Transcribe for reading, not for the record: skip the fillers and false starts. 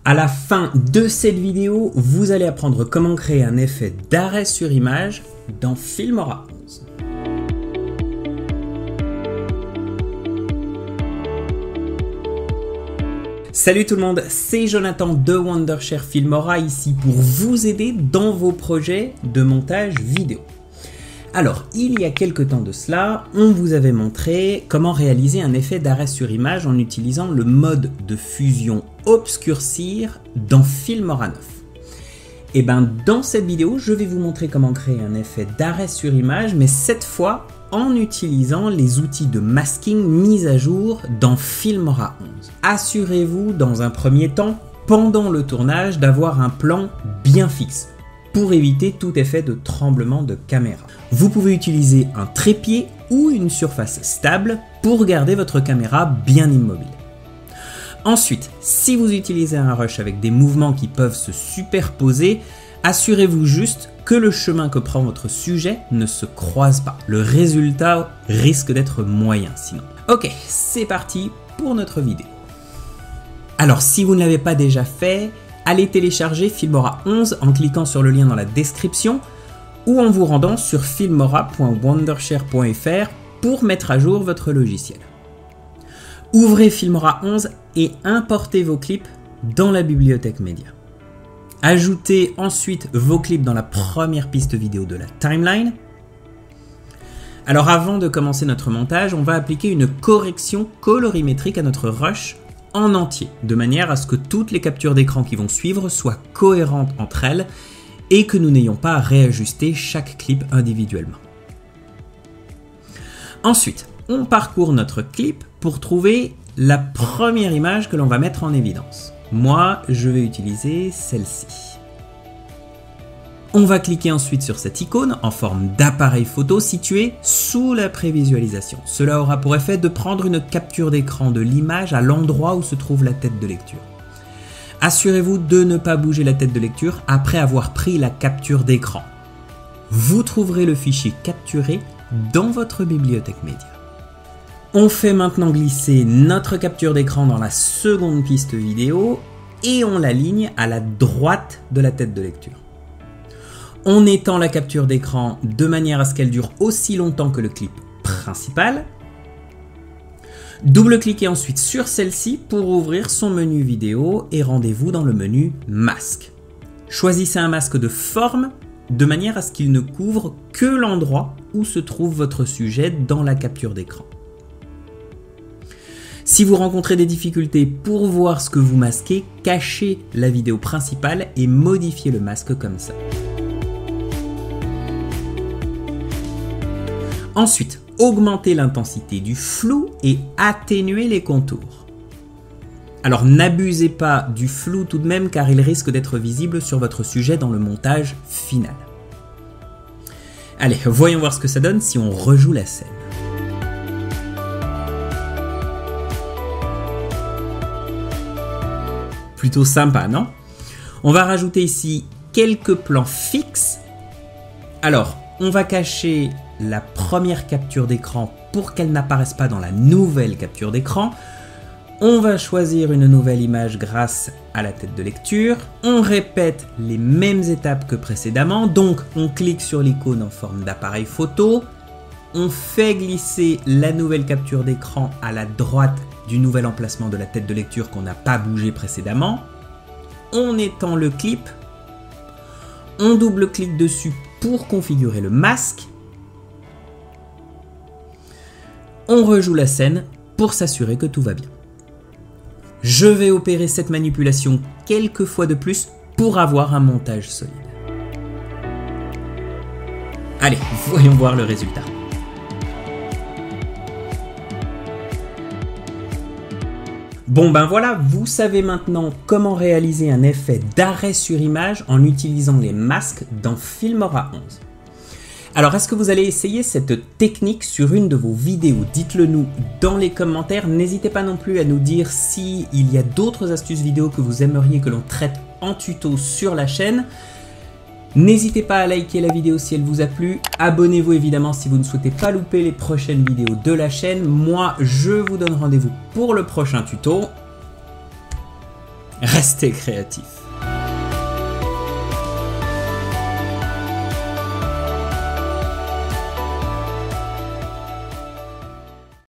À la fin de cette vidéo, vous allez apprendre comment créer un effet d'arrêt sur image dans Filmora 11. Salut tout le monde, c'est Jonathan de Wondershare Filmora ici pour vous aider dans vos projets de montage vidéo. Alors, il y a quelques temps de cela, on vous avait montré comment réaliser un effet d'arrêt sur image en utilisant le mode de fusion obscurcir dans Filmora 9. Et bien, dans cette vidéo, je vais vous montrer comment créer un effet d'arrêt sur image, mais cette fois en utilisant les outils de masking mis à jour dans Filmora 11. Assurez-vous, dans un premier temps, pendant le tournage, d'avoir un plan bien fixe, pour éviter tout effet de tremblement de caméra. Vous pouvez utiliser un trépied ou une surface stable pour garder votre caméra bien immobile. Ensuite, si vous utilisez un rush avec des mouvements qui peuvent se superposer, assurez-vous juste que le chemin que prend votre sujet ne se croise pas. Le résultat risque d'être moyen sinon. Ok, c'est parti pour notre vidéo. Alors si vous ne l'avez pas déjà fait, allez télécharger Filmora 11 en cliquant sur le lien dans la description ou en vous rendant sur filmora.wondershare.fr pour mettre à jour votre logiciel. Ouvrez Filmora 11 et importez vos clips dans la bibliothèque média. Ajoutez ensuite vos clips dans la première piste vidéo de la timeline. Alors avant de commencer notre montage, on va appliquer une correction colorimétrique à notre rush en entier, de manière à ce que toutes les captures d'écran qui vont suivre soient cohérentes entre elles et que nous n'ayons pas à réajuster chaque clip individuellement. Ensuite, on parcourt notre clip pour trouver la première image que l'on va mettre en évidence. Moi, je vais utiliser celle-ci. On va cliquer ensuite sur cette icône en forme d'appareil photo situé sous la prévisualisation. Cela aura pour effet de prendre une capture d'écran de l'image à l'endroit où se trouve la tête de lecture. Assurez-vous de ne pas bouger la tête de lecture après avoir pris la capture d'écran. Vous trouverez le fichier capturé dans votre bibliothèque média. On fait maintenant glisser notre capture d'écran dans la seconde piste vidéo et on l'aligne à la droite de la tête de lecture. On étend la capture d'écran de manière à ce qu'elle dure aussi longtemps que le clip principal. Double-cliquez ensuite sur celle-ci pour ouvrir son menu vidéo et rendez-vous dans le menu masque. Choisissez un masque de forme de manière à ce qu'il ne couvre que l'endroit où se trouve votre sujet dans la capture d'écran. Si vous rencontrez des difficultés pour voir ce que vous masquez, cachez la vidéo principale et modifiez le masque comme ça. Ensuite, augmentez l'intensité du flou et atténuez les contours. Alors n'abusez pas du flou tout de même car il risque d'être visible sur votre sujet dans le montage final. Allez, voyons voir ce que ça donne si on rejoue la scène. Plutôt sympa, non? On va rajouter ici quelques plans fixes. Alors, on va cacher la première capture d'écran pour qu'elle n'apparaisse pas dans la nouvelle capture d'écran. On va choisir une nouvelle image grâce à la tête de lecture. On répète les mêmes étapes que précédemment. Donc, on clique sur l'icône en forme d'appareil photo. On fait glisser la nouvelle capture d'écran à la droite du nouvel emplacement de la tête de lecture qu'on n'a pas bougé précédemment. On étend le clip. On double-clique dessus pour configurer le masque. On rejoue la scène pour s'assurer que tout va bien. Je vais opérer cette manipulation quelques fois de plus pour avoir un montage solide. Allez, voyons voir le résultat. Bon ben voilà, vous savez maintenant comment réaliser un effet d'arrêt sur image en utilisant les masques dans Filmora 11. Alors, est-ce que vous allez essayer cette technique sur une de vos vidéos? Dites-le nous dans les commentaires. N'hésitez pas non plus à nous dire s'il y a d'autres astuces vidéo que vous aimeriez que l'on traite en tuto sur la chaîne. N'hésitez pas à liker la vidéo si elle vous a plu. Abonnez-vous évidemment si vous ne souhaitez pas louper les prochaines vidéos de la chaîne. Moi, je vous donne rendez-vous pour le prochain tuto. restez créatifs.